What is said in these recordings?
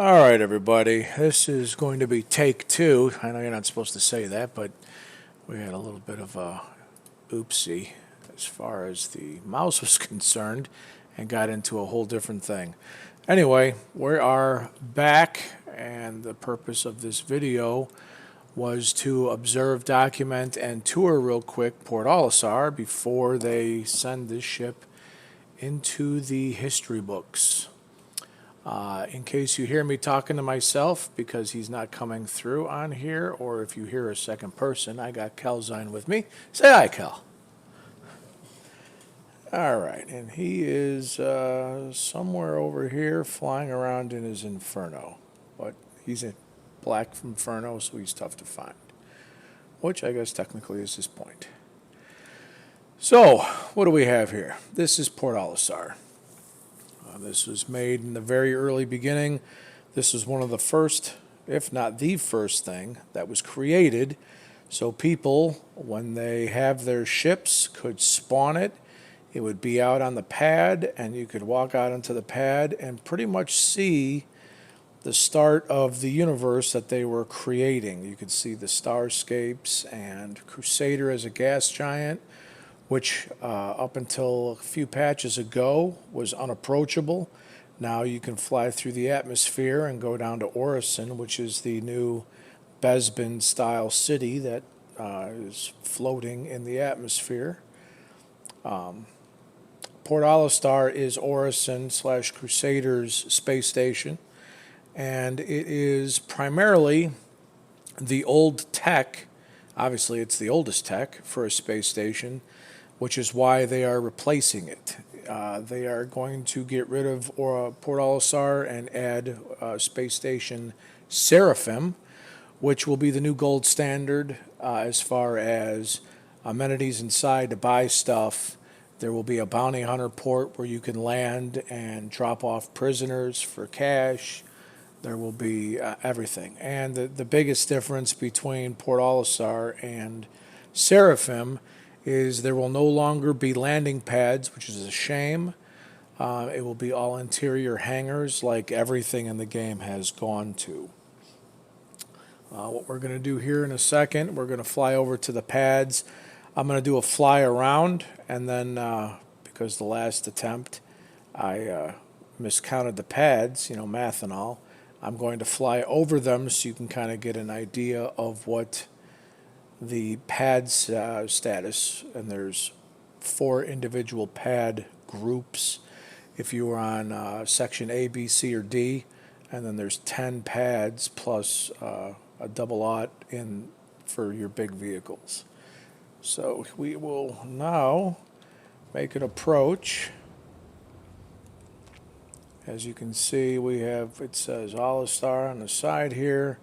All right, everybody. This is going to be take two. I know you're not supposed to say that, but we had a little bit of a oopsie as far as the mouse was concerned and got into a whole different thing. Anyway, we are back, and the purpose of this video was to observe, document, and tour real quick Port Olisar before they send this ship into the history books. In case you hear me talking to myself because he's not coming through on here, or if you hear a second person, I got Calzine with me. Say hi, Cal. All right, and he is somewhere over here flying around in his Inferno. But he's a black Inferno, so he's tough to find, which I guess technically is his point. So, what do we have here? This is Port Olisar. This was made in the very early beginning. This was one of the first, if not the first thing, that was created so people, when they have their ships, could spawn it. It would be out on the pad, and you could walk out onto the pad and pretty much see the start of the universe that they were creating. You could see the starscapes and Crusader as a gas giant, which up until a few patches ago was unapproachable. Now you can fly through the atmosphere and go down to Orison, which is the new Bespin-style city that is floating in the atmosphere. Port Olistar is Orison/Crusader's space station, and it is primarily the old tech. Obviously, it's the oldest tech for a space station, which is why they are replacing it. They are going to get rid of Port Olisar and add space station Seraphim, which will be the new gold standard as far as amenities inside to buy stuff. There will be a bounty hunter port where you can land and drop off prisoners for cash. There will be everything. And the biggest difference between Port Olisar and Seraphim is there will no longer be landing pads, which is a shame. It will be all interior hangars like everything in the game has gone to. What we're going to do here in a second, we're going to fly over to the pads. I'm going to do a fly around, and then because the last attempt I miscounted the pads, math and all, I'm going to fly over them so you can kind of get an idea of what the pad's status, and there's 4 individual pad groups if you were on section A, B, C, or D, and then there's 10 pads plus a double aught in for your big vehicles. So we will now make an approach. As you can see, we have, it says Olistar on the side here.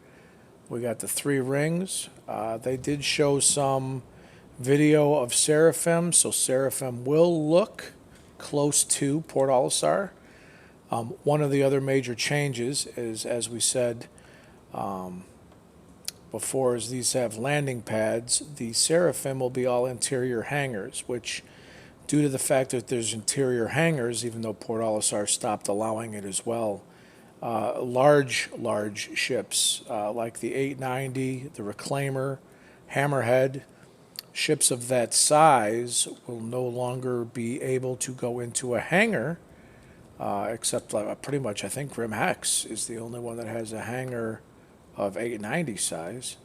We got the 3 rings. They did show some video of Seraphim, so Seraphim will look close to Port Olisar. One of the other major changes is, as we said before, is these have landing pads. The Seraphim will be all interior hangars, which, due to the fact that there's interior hangars, even though Port Olisar stopped allowing it as well, large ships like the 890, the Reclaimer, Hammerhead, ships of that size will no longer be able to go into a hangar, except pretty much I think Grim Hex is the only one that has a hangar of 890 size.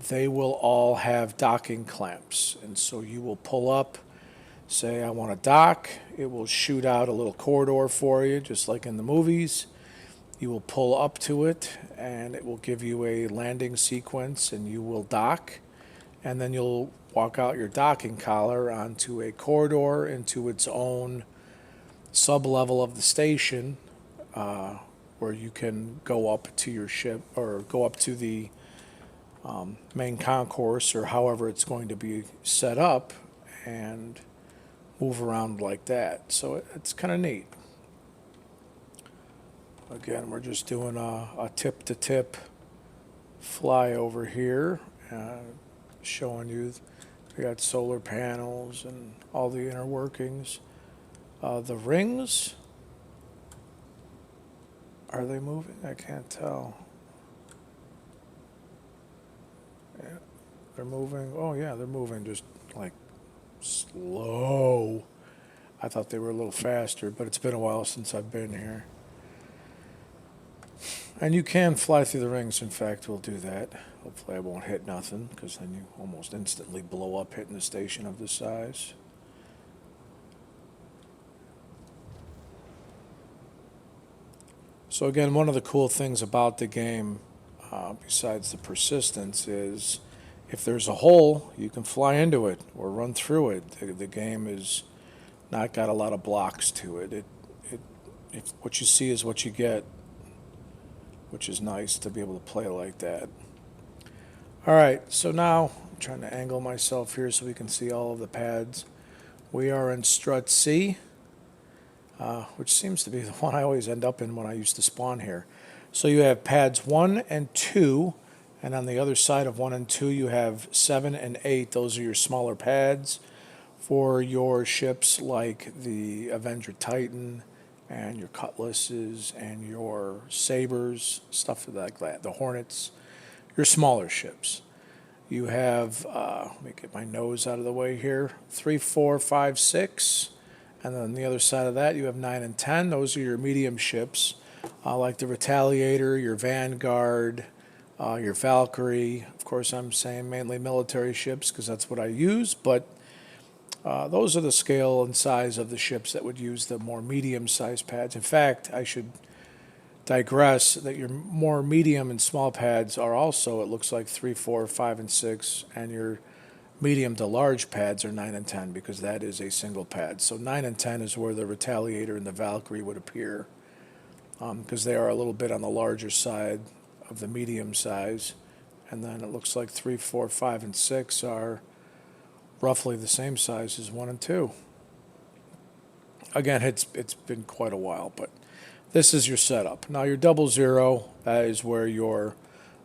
They will all have docking clamps, and so you will pull up, say I want to dock, it will shoot out a little corridor for you, just like in the movies. You will pull up to it, and it will give you a landing sequence, and you will dock, and then you'll walk out your docking collar onto a corridor into its own sub-level of the station, where you can go up to your ship, or go up to the main concourse, or however it's going to be set up, and move around like that. So it's kind of neat. Again, we're just doing a tip-to-tip fly over here, showing you we got solar panels and all the inner workings. The rings Are they moving? I can't tell. Yeah, they're moving. Oh, yeah, they're moving just like slow. I thought they were a little faster, but it's been a while since I've been here. And you can fly through the rings. In fact, we'll do that. Hopefully, I won't hit nothing, because then you almost instantly blow up hitting a station of this size. So again, one of the cool things about the game, besides the persistence, is if there's a hole, you can fly into it or run through it. The game is not got a lot of blocks to it. It if what you see is what you get, which is nice to be able to play like that. All right, so now I'm trying to angle myself here so we can see all of the pads. We are in strut C, which seems to be the one I always end up in when I used to spawn here. So you have pads 1 and 2, and on the other side of 1 and 2 you have 7 and 8. Those are your smaller pads for your ships like the Avenger Titan and your Cutlasses and your Sabres, stuff like that, the Hornets, your smaller ships. You have, let me get my nose out of the way here, 3, 4, 5, 6. And then on the other side of that, you have 9 and 10. Those are your medium ships, like the Retaliator, your Vanguard, your Valkyrie. Of course, I'm saying mainly military ships because that's what I use, but those are the scale and size of the ships that would use the more medium-sized pads. In fact, I should digress that your more medium and small pads are also, it looks like, 3, 4, 5, and 6, and your medium to large pads are 9 and 10 because that is a single pad. So 9 and 10 is where the Retaliator and the Valkyrie would appear because they are a little bit on the larger side of the medium size. And then it looks like 3, 4, 5, and 6 are roughly the same size as 1 and 2. Again, it's been quite a while, but this is your setup. Now your 00, that is where your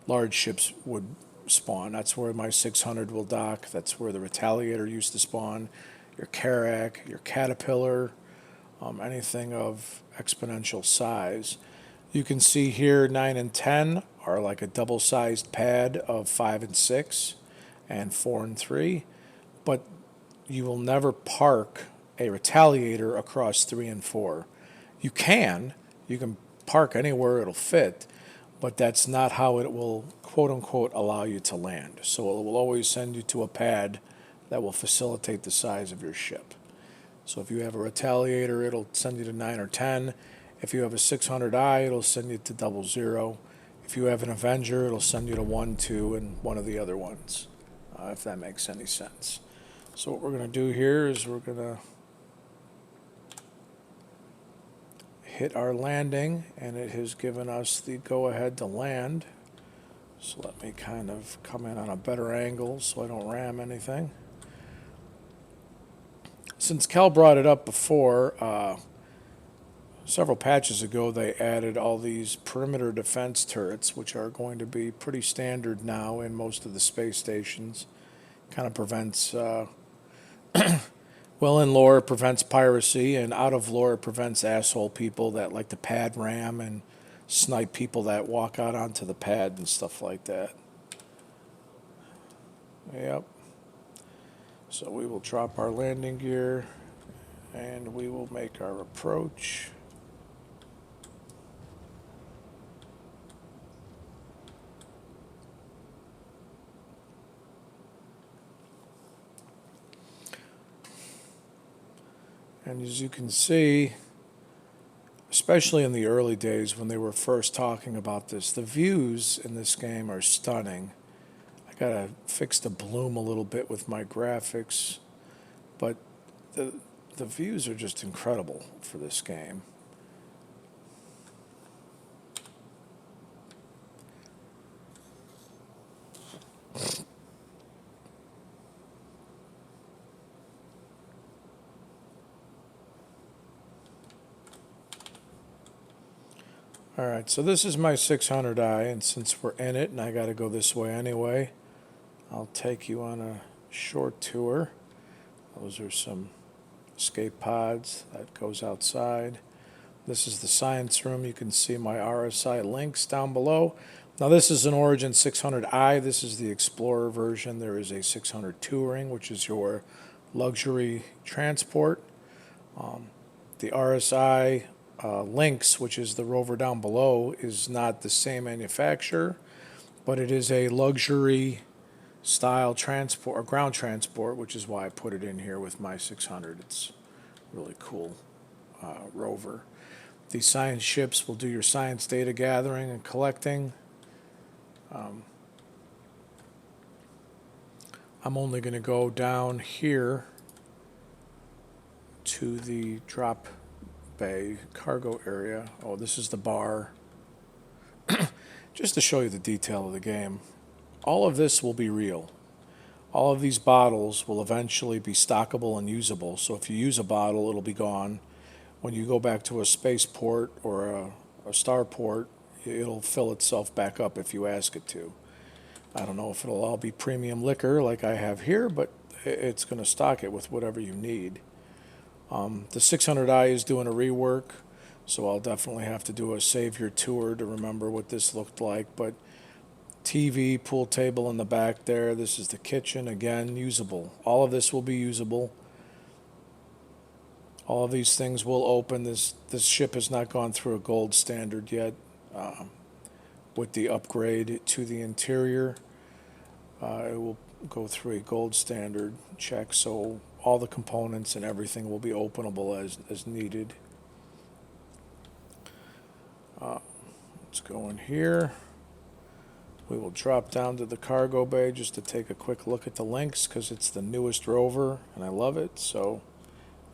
large ships would spawn. That's where my 600 will dock. That's where the Retaliator used to spawn. Your Karak, your Caterpillar, anything of exponential size. You can see here 9 and 10 are like a double-sized pad of 5 and 6 and 4 and 3. But you will never park a Retaliator across 3 and 4. You can park anywhere it'll fit, but that's not how it will, quote unquote, allow you to land. So it will always send you to a pad that will facilitate the size of your ship. So if you have a Retaliator, it'll send you to 9 or 10. If you have a 600i, it'll send you to 00. If you have an Avenger, it'll send you to 1, 2, and one of the other ones, if that makes any sense. So what we're going to do here is we're going to hit our landing, and it has given us the go-ahead to land. So let me kind of come in on a better angle so I don't ram anything. Since Cal brought it up before, several patches ago they added all these perimeter defense turrets, which are going to be pretty standard now in most of the space stations. Kind of prevents, well, in lore, it prevents piracy, and out of lore, it prevents asshole people that like to pad ram and snipe people that walk out onto the pad and stuff like that. Yep. So we will drop our landing gear, and we will make our approach. And as you can see, especially in the early days when they were first talking about this, the views in this game are stunning. I gotta fix the bloom a little bit with my graphics, but the views are just incredible for this game. All right, so this is my 600i, and since we're in it and I got to go this way anyway, I'll take you on a short tour. Those are some escape pods that goes outside. This is the science room. You can see my RSI links down below. Now this is an Origin 600i. This is the Explorer version. There is a 600 Touring, which is your luxury transport. The RSI Lynx, which is the Rover down below, is not the same manufacturer, but it is a luxury style transport or ground transport, which is why I put it in here with my 600. It's really cool rover. These science ships will do your science data gathering and collecting. I'm only going to go down here to the drop bay cargo area. Oh, this is the bar. Just to show you the detail of the game. All of this will be real. All of these bottles will eventually be stockable and usable. So if you use a bottle, it'll be gone. When you go back to a spaceport or a starport, it'll fill itself back up if you ask it to. I don't know if it'll all be premium liquor like I have here, but it's going to stock it with whatever you need. The 600i is doing a rework, so I'll definitely have to do a Savior tour to remember what this looked like. But TV, pool table in the back there. This is the kitchen, again, usable. All of this will be usable. All of these things will open. This ship has not gone through a gold standard yet with the upgrade to the interior. It will go through a gold standard check, so all the components and everything will be openable as needed. Let's go in here. We will drop down to the cargo bay just to take a quick look at the Lynx because it's the newest rover and I love it. So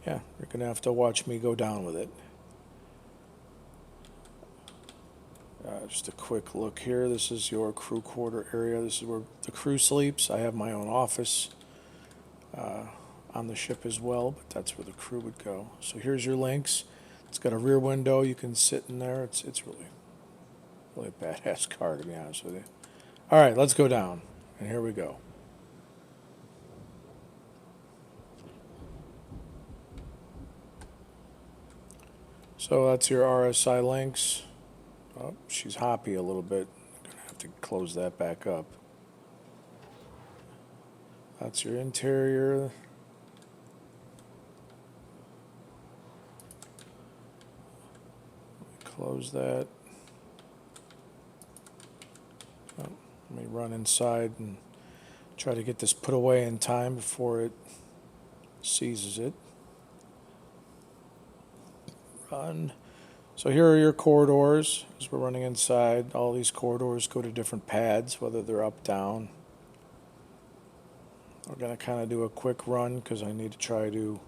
yeah, you're going to have to watch me go down with it. Just a quick look here. This is your crew quarter area. This is where the crew sleeps. I have my own office on the ship as well, but that's where the crew would go. So here's your Lynx. It's got a rear window. You can sit in there. It's really a badass car, to be honest with you. All right, let's go down, and here we go. So that's your RSI Lynx. Oh, she's hoppy a little bit. I'm going to have to close that back up. That's your interior. Close that. Oh, let me run inside and try to get this put away in time before it seizes it. Run. So here are your corridors as we're running inside. All these corridors go to different pads, whether they're up, down. We're going to kind of do a quick run because I need to try to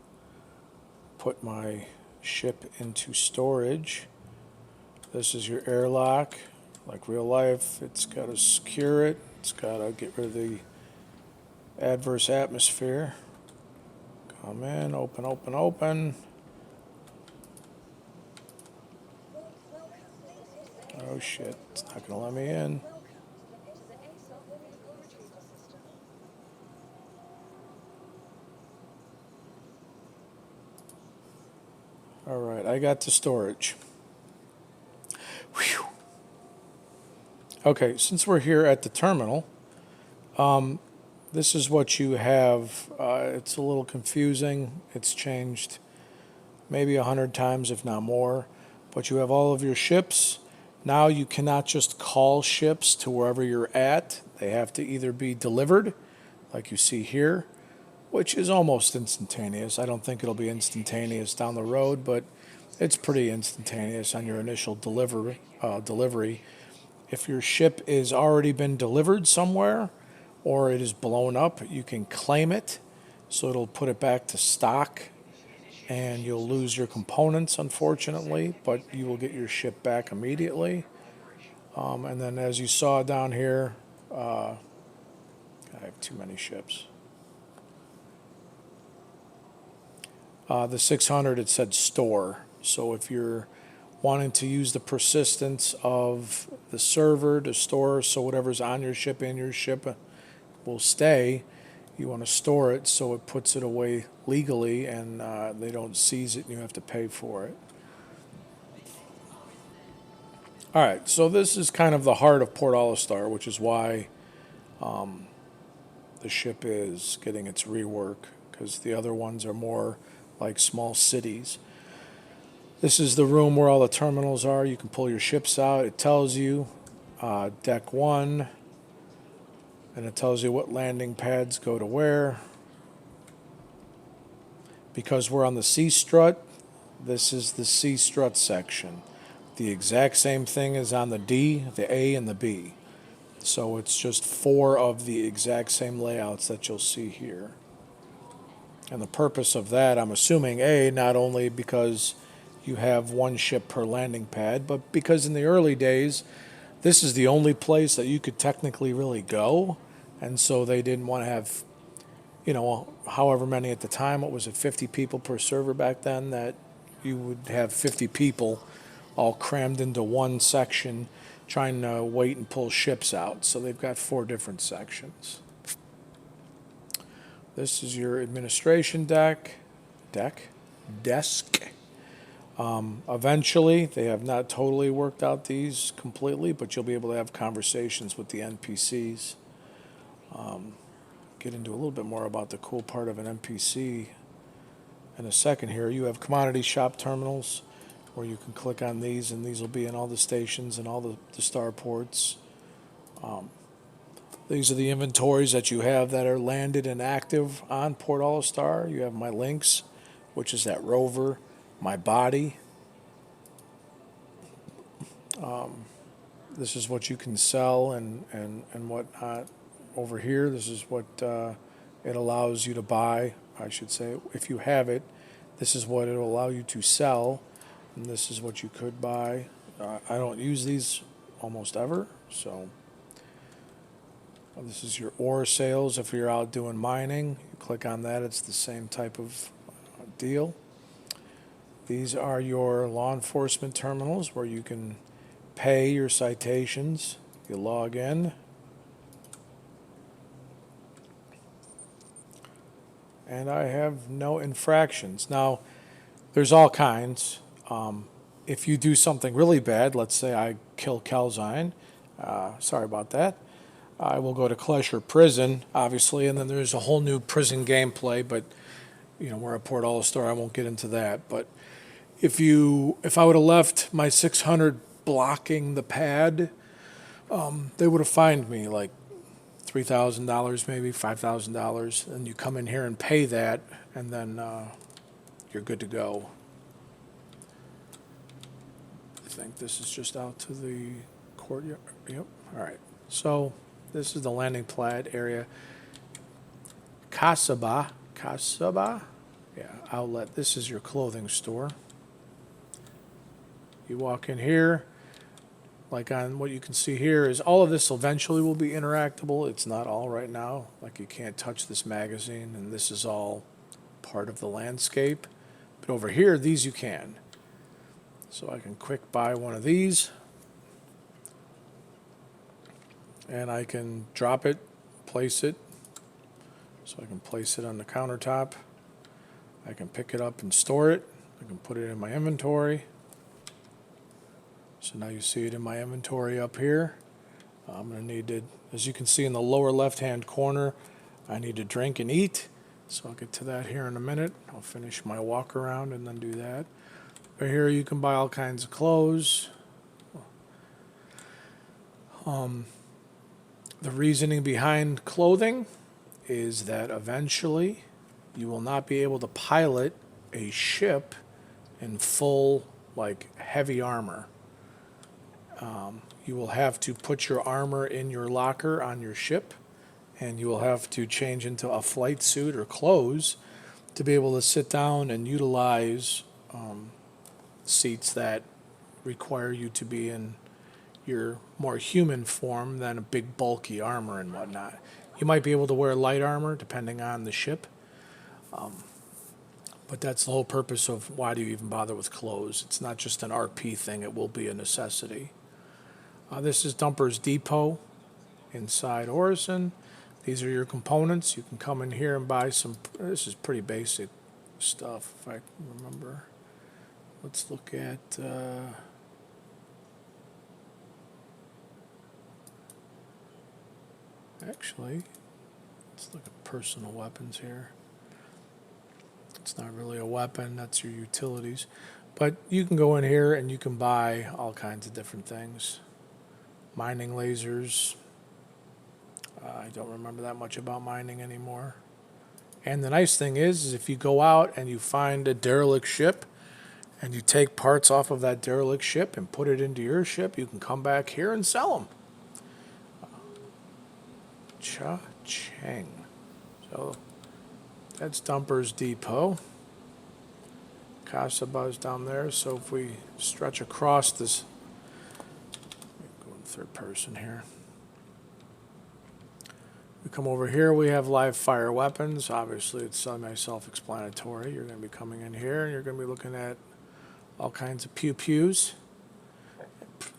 put my ship into storage. This is your airlock. Like real life, it's got to secure it. It's got to get rid of the adverse atmosphere. Come in, open, open, open. Oh shit, it's not going to let me in. All right, I got to storage. Whew. Okay, since we're here at the terminal, this is what you have. It's a little confusing. It's changed maybe 100 times, if not more. But you have all of your ships. Now you cannot just call ships to wherever you're at. They have to either be delivered, like you see here, which is almost instantaneous. I don't think it'll be instantaneous down the road, but it's pretty instantaneous on your initial delivery. If your ship is already been delivered somewhere or it is blown up, you can claim it, so it'll put it back to stock, and you'll lose your components, unfortunately, but you will get your ship back immediately. And then as you saw down here, I have too many ships. The 600, it said store. So if you're wanting to use the persistence of the server to store, so whatever's on your ship in your ship will stay, you want to store it so it puts it away legally and they don't seize it and you have to pay for it. All right, so this is kind of the heart of Port Olistar, which is why the ship is getting its rework, because the other ones are more like small cities. This is the room where all the terminals are. You can pull your ships out. It tells you deck one, and it tells you what landing pads go to where. Because we're on the C strut, this is the C strut section. The exact same thing is on the D, the A, and the B. So it's just 4 of the exact same layouts that you'll see here. And the purpose of that, I'm assuming, A, not only because you have 1 ship per landing pad, but because in the early days, this is the only place that you could technically really go. And so they didn't want to have, however many at the time, what was it, 50 people per server back then, that you would have 50 people all crammed into one section trying to wait and pull ships out. So they've got 4 different sections. This is your administration desk. Eventually, they have not totally worked out these completely, but you'll be able to have conversations with the NPCs. Get into a little bit more about the cool part of an NPC in a second here. You have commodity shop terminals where you can click on these, and these will be in all the stations and all the starports. These are the inventories that you have that are landed and active on Port Olistar. You have my links, which is that rover, my body. This is what you can sell and whatnot. Over here, this is what it allows you to buy, I should say. If you have it, this is what it will allow you to sell, and this is what you could buy. I don't use these almost ever, so this is your ore sales. If you're out doing mining, you click on that, it's the same type of deal. These are your law enforcement terminals where you can pay your citations. You log in, and I have no infractions. Now, there's all kinds. If you do something really bad, let's say I kill Calzine, sorry about that, I will go to Klesher Prison, obviously, and then there's a whole new prison gameplay, but we're at Port Olistar, I won't get into that. But if I would have left my 600 blocking the pad, they would have fined me like $3,000, maybe $5,000, and you come in here and pay that, and then you're good to go. I think this is just out to the courtyard. Yep. All right. So this is the landing pad area. Kasaba, yeah, outlet. This is your clothing store. You walk in here, like on what you can see here is all of this eventually will be interactable. It's not all right now. Like you can't touch this magazine, and this is all part of the landscape. But over here, these you can. So I can quick buy one of these, and I can drop it, place it. So I can place it on the countertop. I can pick it up and store it. I can put it in my inventory. So now you see it in my inventory up here. I'm going to need to, as you can see in the lower left-hand corner, I need to drink and eat. So I'll get to that here in a minute. I'll finish my walk around and then do that. Right here you can buy all kinds of clothes. The reasoning behind clothing is that eventually you will not be able to pilot a ship in full, like, heavy armor. You will have to put your armor in your locker on your ship, and you will have to change into a flight suit or clothes to be able to sit down and utilize seats that require you to be in your more human form than a big bulky armor and whatnot. You might be able to wear light armor depending on the ship, but that's the whole purpose of why do you even bother with clothes. It's not just an RP thing, it will be a necessity. This is Dumper's Depot inside Orison. These are your components. You can come in here and buy some. This is pretty basic stuff, if I can remember. Let's look at Actually, let's look at personal weapons here. It's not really a weapon, that's your utilities. But you can go in here and you can buy all kinds of different things. Mining lasers. I don't remember that much about mining anymore. And the nice thing is if you go out and you find a derelict ship and you take parts off of that derelict ship and put it into your ship, you can come back here and sell them. Cha-ching. So that's Dumper's Depot. Casaba's down there. So if we stretch across this, go in third person here. We come over here, we have live fire weapons. Obviously, it's semi-self-explanatory. You're going to be coming in here, and you're going to be looking at all kinds of pew-pews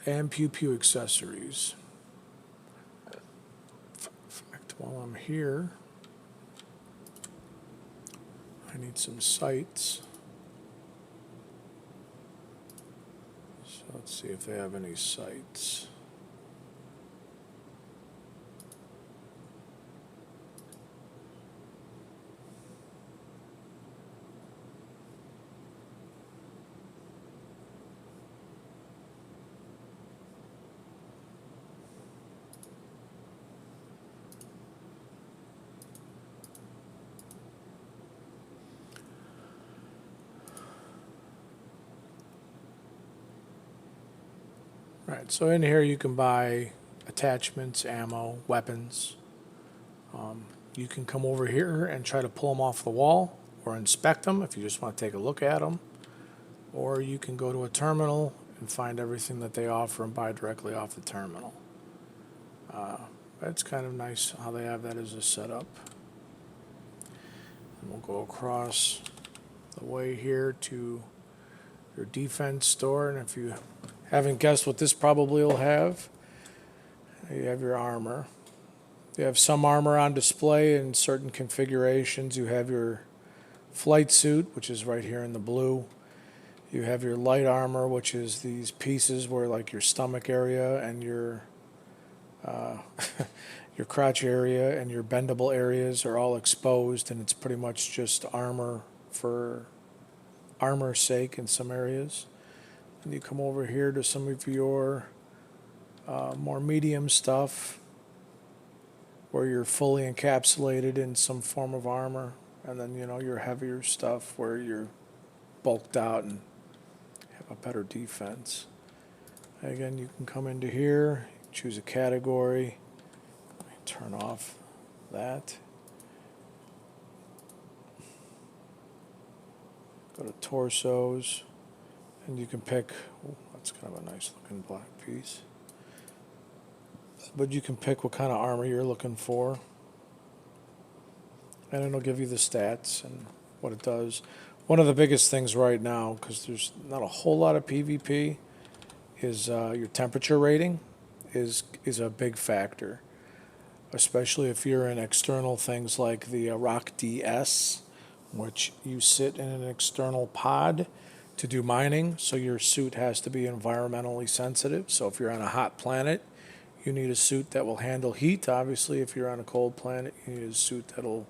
and pew-pew accessories. In fact, while I'm here, I need some sights. So let's see if they have any sights. Right, so in here you can buy attachments, ammo, weapons. You can come over here and try to pull them off the wall or inspect them if you just want to take a look at them. Or you can go to a terminal and find everything that they offer and buy directly off the terminal. That's kind of nice how they have that as a setup. And we'll go across the way here to your defense store, and if you haven't guessed what this probably will have, you have your armor. You have some armor on display in certain configurations. You have your flight suit, which is right here in the blue. You have your light armor, which is these pieces where like your stomach area and your your crotch area and your bendable areas are all exposed, and it's pretty much just armor for armor's sake in some areas. And you come over here to some of your more medium stuff where you're fully encapsulated in some form of armor, and then your heavier stuff where you're bulked out and have a better defense. Again, you can come into here, choose a category, turn off that. Go to torsos, and you can pick, that's kind of a nice looking black piece. But you can pick what kind of armor you're looking for. And it'll give you the stats and what it does. One of the biggest things right now, because there's not a whole lot of PvP, is your temperature rating is a big factor. Especially if you're in external things like the Rock DS, which you sit in an external pod to do mining, so your suit has to be environmentally sensitive. So if you're on a hot planet, you need a suit that will handle heat. Obviously, if you're on a cold planet, you need a suit that'll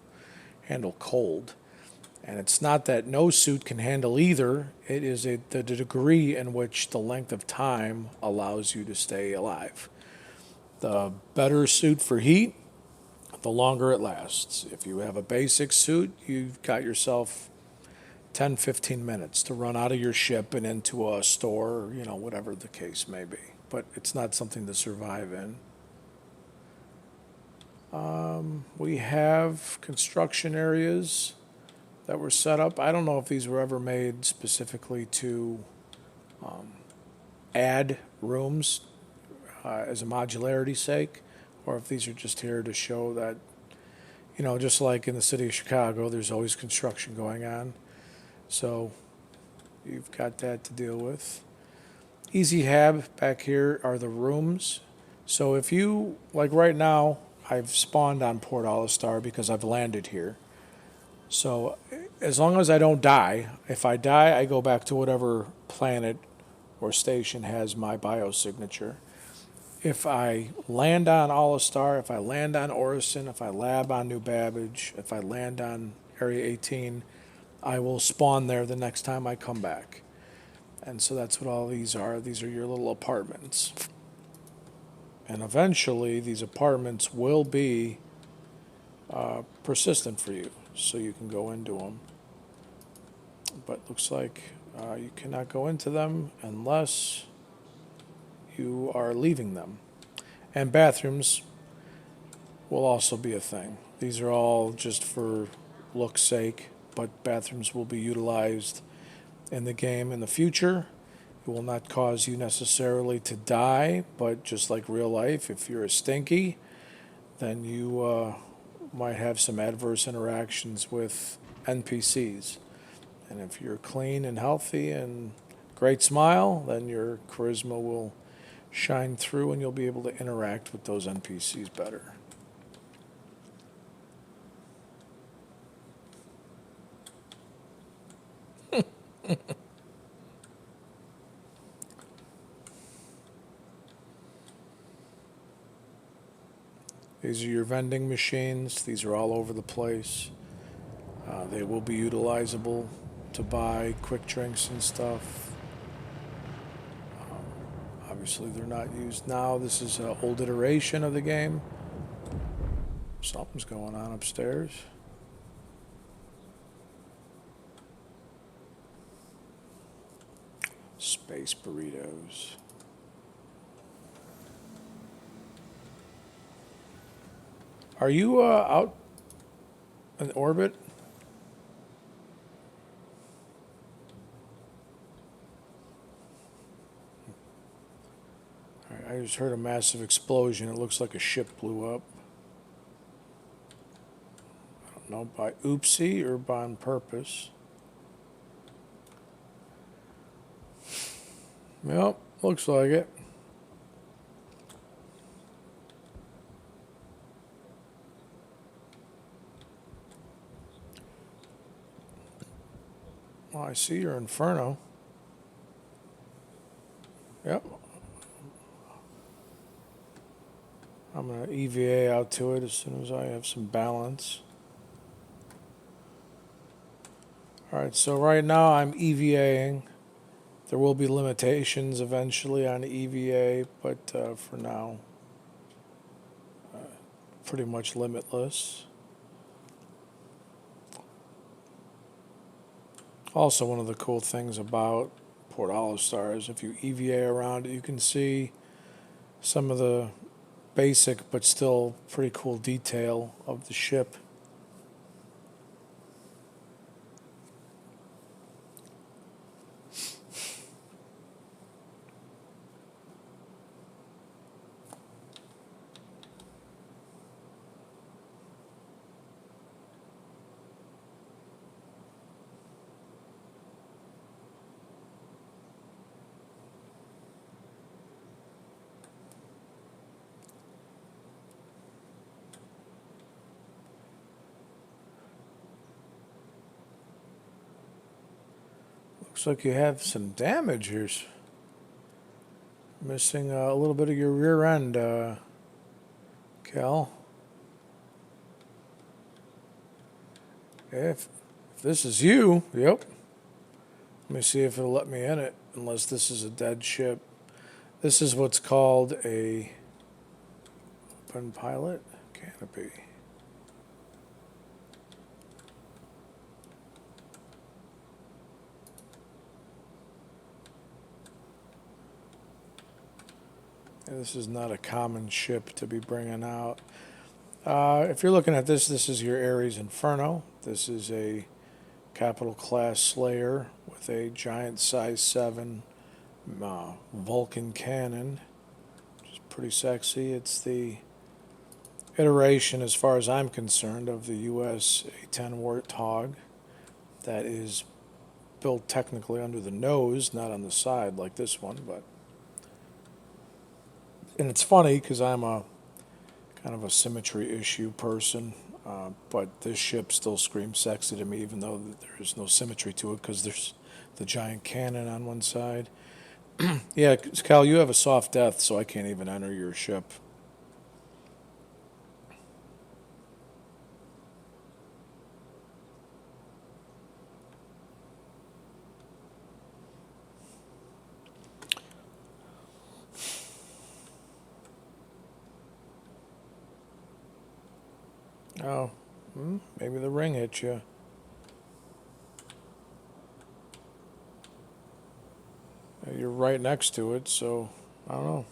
handle cold. And it's not that no suit can handle either. It is the degree in which the length of time allows you to stay alive. The better suit for heat, the longer it lasts. If you have a basic suit, you've got yourself 10, 15 minutes to run out of your ship and into a store, or, whatever the case may be. But it's not something to survive in. We have construction areas that were set up. I don't know if these were ever made specifically to add rooms as a modularity sake, or if these are just here to show that, just like in the city of Chicago, there's always construction going on. So you've got that to deal with. Easy Hab back here are the rooms. So if you, like right now, I've spawned on Port Olistar because I've landed here. So as long as I don't die, if I die, I go back to whatever planet or station has my biosignature. if I land on Olistar, if I land on Orison, if I lab on New Babbage, if I land on Area 18, I will spawn there the next time I come back. And so that's what all these are. These are your little apartments. And eventually, these apartments will be persistent for you, so you can go into them. But looks like you cannot go into them unless you are leaving them. And bathrooms will also be a thing. These are all just for look's sake, but bathrooms will be utilized in the game in the future. It will not cause you necessarily to die, but just like real life, if you're a stinky, then you might have some adverse interactions with NPCs. And if you're clean and healthy and great smile, then your charisma will shine through and you'll be able to interact with those NPCs better. These are your vending machines. These are all over the place. They will be utilizable to buy quick drinks and stuff. Obviously, they're not used now. This is an old iteration of the game. Something's going on upstairs. Space burritos. Are you out in orbit? All right, I just heard a massive explosion. It looks like a ship blew up. I don't know, by oopsie or by on purpose. Yep, looks like it. Well, I see your Inferno. Yep. I'm going to EVA out to it as soon as I have some balance. Alright, so right now I'm EVAing. There will be limitations eventually on EVA, but for now, pretty much limitless. Also, one of the cool things about Port Olistar is if you EVA around it, you can see some of the basic but still pretty cool detail of the ship. Looks like you have some damage here. Missing a little bit of your rear end, Cal. If this is you, yep. Let me see if it'll let me in it, unless this is a dead ship. This is what's called a open pilot canopy. And this is not a common ship to be bringing out. If you're looking at this, this is your Ares Inferno. This is a capital class Slayer with a giant size 7 Vulcan cannon, which is pretty sexy. It's the iteration, as far as I'm concerned, of the US A-10 Warthog that is built technically under the nose, not on the side like this one. But and it's funny because I'm a kind of a symmetry issue person, but this ship still screams sexy to me, even though there's no symmetry to it because there's the giant cannon on one side. Yeah, Cal, you have a soft death, so I can't even enter your ship. Oh, maybe the ring hit you. You're right next to it, so I don't know.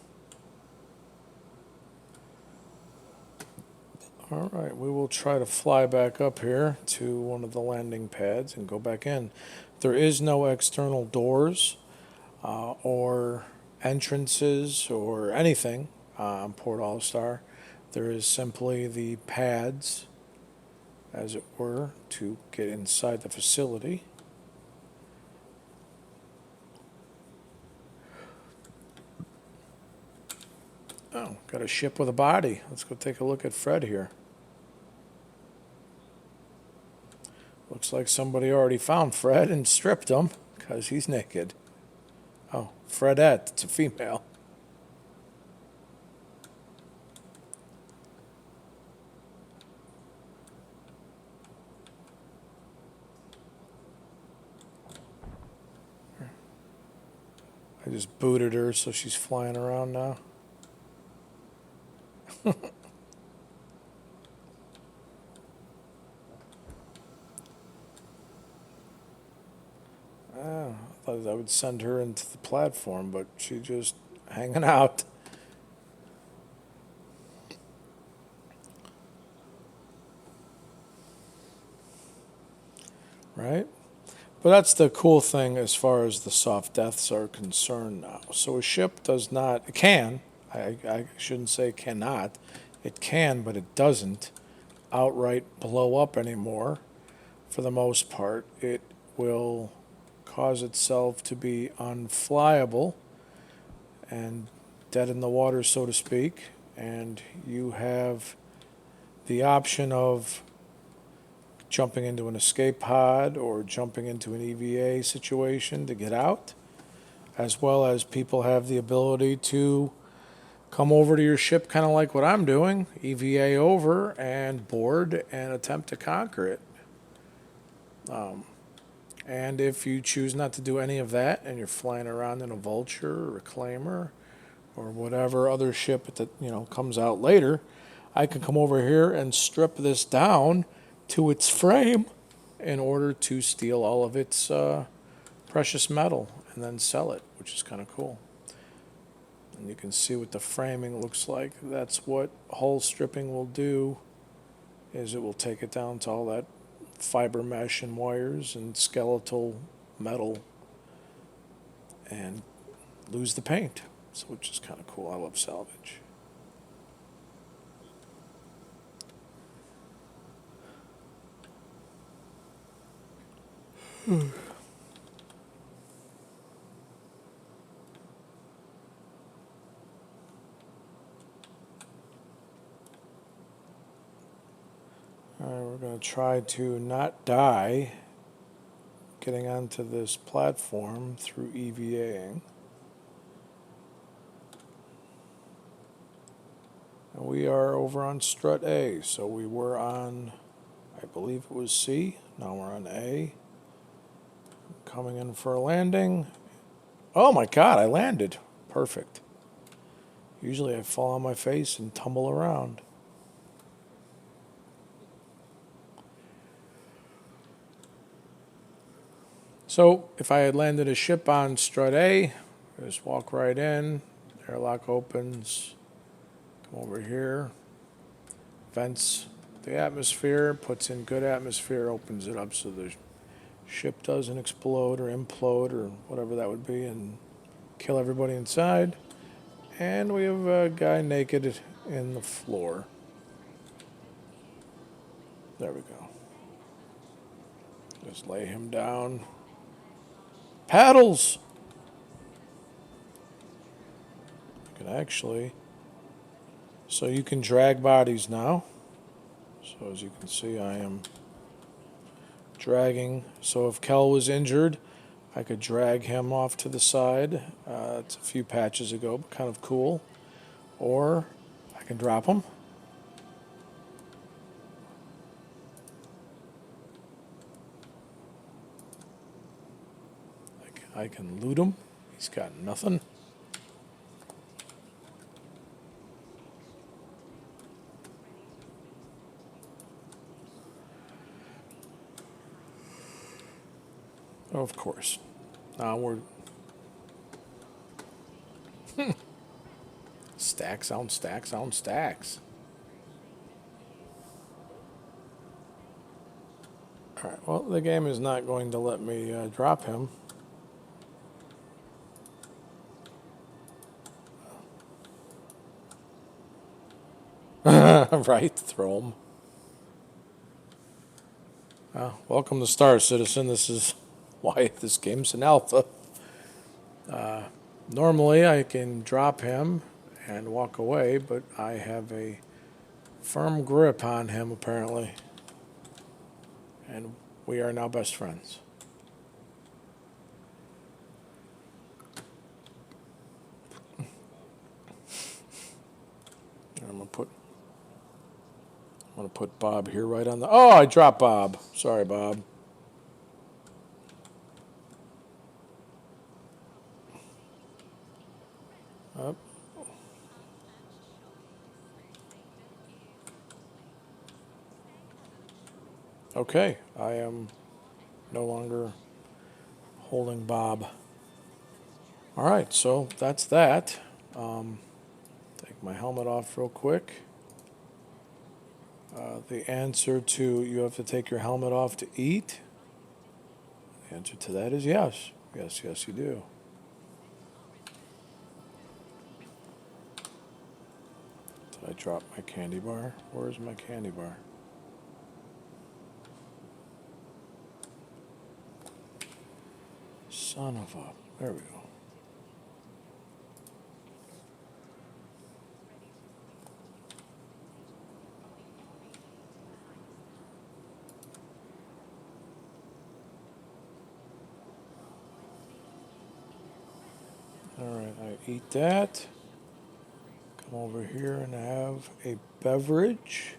All right, we will try to fly back up here to one of the landing pads and go back in. There is no external doors or entrances or anything on Port Olistar. There is simply the pads, as it were, to get inside the facility. Oh, got a ship with a body. Let's go take a look at Fred here. Looks like somebody already found Fred and stripped him because he's naked. Oh, Fredette, it's a female. I just booted her, so she's flying around now. Oh, I thought I would send her into the platform, but she just hanging out, right? But that's the cool thing as far as the soft deaths are concerned now. So a ship does not, it can, I shouldn't say cannot, it can, but it doesn't outright blow up anymore for the most part. It will cause itself to be unflyable and dead in the water, so to speak. And you have the option of jumping into an escape pod or jumping into an EVA situation to get out, as well as people have the ability to come over to your ship, kind of like what I'm doing, EVA over and board and attempt to conquer it. And if you choose not to do any of that and you're flying around in a Vulture or a Reclaimer or whatever other ship that comes out later, I can come over here and strip this down to its frame in order to steal all of its precious metal and then sell it, which is kind of cool. And you can see what the framing looks like. That's what hull stripping will do, is it will take it down to all that fiber mesh and wires and skeletal metal and lose the paint, so which is kind of cool. I love salvage. All right, we're going to try to not die getting onto this platform through EVAing. And we are over on strut A, so we were on, I believe it was C, now we're on A. Coming in for a landing. Oh my God, I landed. Perfect. Usually I fall on my face and tumble around. So if I had landed a ship on strut A, just walk right in, airlock opens, come over here, vents the atmosphere, puts in good atmosphere, opens it up so the ship doesn't explode or implode or whatever that would be and kill everybody inside. And we have a guy naked in the floor. There we go. Just lay him down. Paddles! You can actually... So you can drag bodies now. So as you can see, I am dragging. So if Kel was injured, I could drag him off to the side. It's a few patches ago, but kind of cool. Or I can drop him. I can loot him. He's got nothing. Of course. Now we're stacks on stacks on stacks. All right. Well, the game is not going to let me drop him. Right. Throw him. Welcome to Star Citizen. This is why this game's an alpha. Normally, I can drop him and walk away, but I have a firm grip on him, apparently. And we are now best friends. I'm gonna put Bob here right on the. Oh, I dropped Bob. Sorry, Bob. Up. Okay, I am no longer holding Bob. All right, so that's that. Take my helmet off real quick. The answer to you have to take your helmet off to eat. The answer to that is yes. Yes, yes, you do. Did I drop my candy bar? Where's my candy bar? Son of a. There we go. All right, I eat that. Come over here and have a beverage.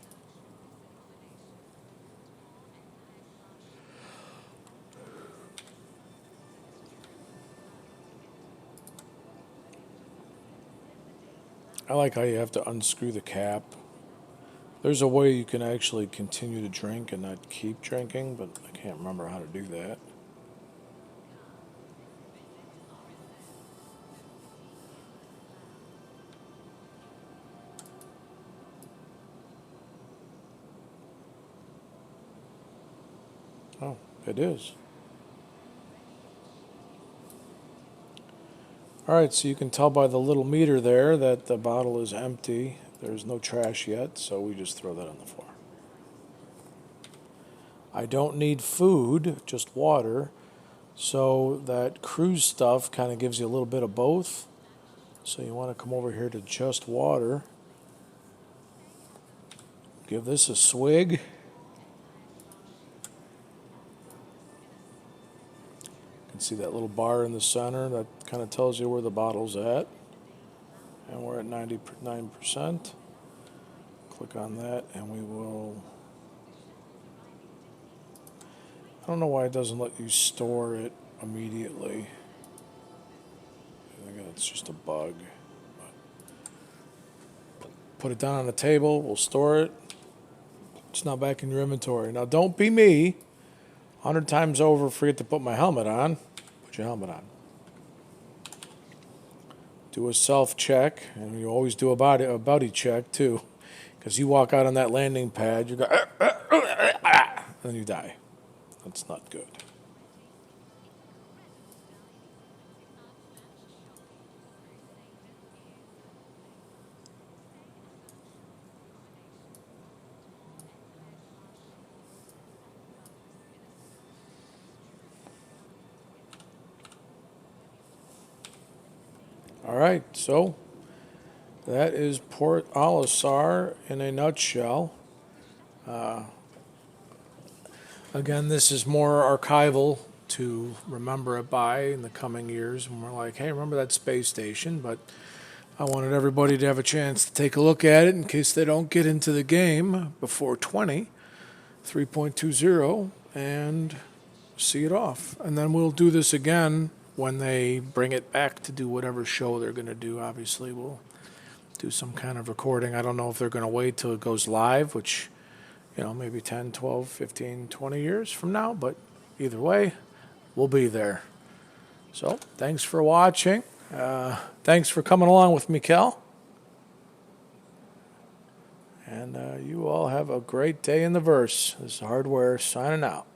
I like how you have to unscrew the cap. There's a way you can actually continue to drink and not keep drinking, but I can't remember how to do that. Oh, it is. All right, so you can tell by the little meter there that the bottle is empty. There's no trash yet, so we just throw that on the floor. I don't need food, just water. So that cruise stuff kind of gives you a little bit of both. So you want to come over here to just water. Give this a swig. You can see that little bar in the center that kind of tells you where the bottle's at. And we're at 99%. Click on that and we will. I don't know why it doesn't let you store it immediately. I think it's just a bug. Put it down on the table, we'll store it. It's now back in your inventory. Now don't be me. 100 times over, forget to put my helmet on. Put your helmet on. Do a self-check, and you always do a body check too. Because you walk out on that landing pad, you go, and then you die. That's not good. All right, so that is Port Olisar in a nutshell. Again, this is more archival to remember it by in the coming years when we're like, hey, remember that space station? But I wanted everybody to have a chance to take a look at it in case they don't get into the game before 3.20, and see it off. And then we'll do this again when they bring it back to do whatever show they're going to do. Obviously, we'll do some kind of recording. I don't know if they're going to wait till it goes live, which, maybe 10, 12, 15, 20 years from now, but either way, we'll be there. So, thanks for watching. Thanks for coming along with me, Kel. And you all have a great day in the verse. This is Hardware signing out.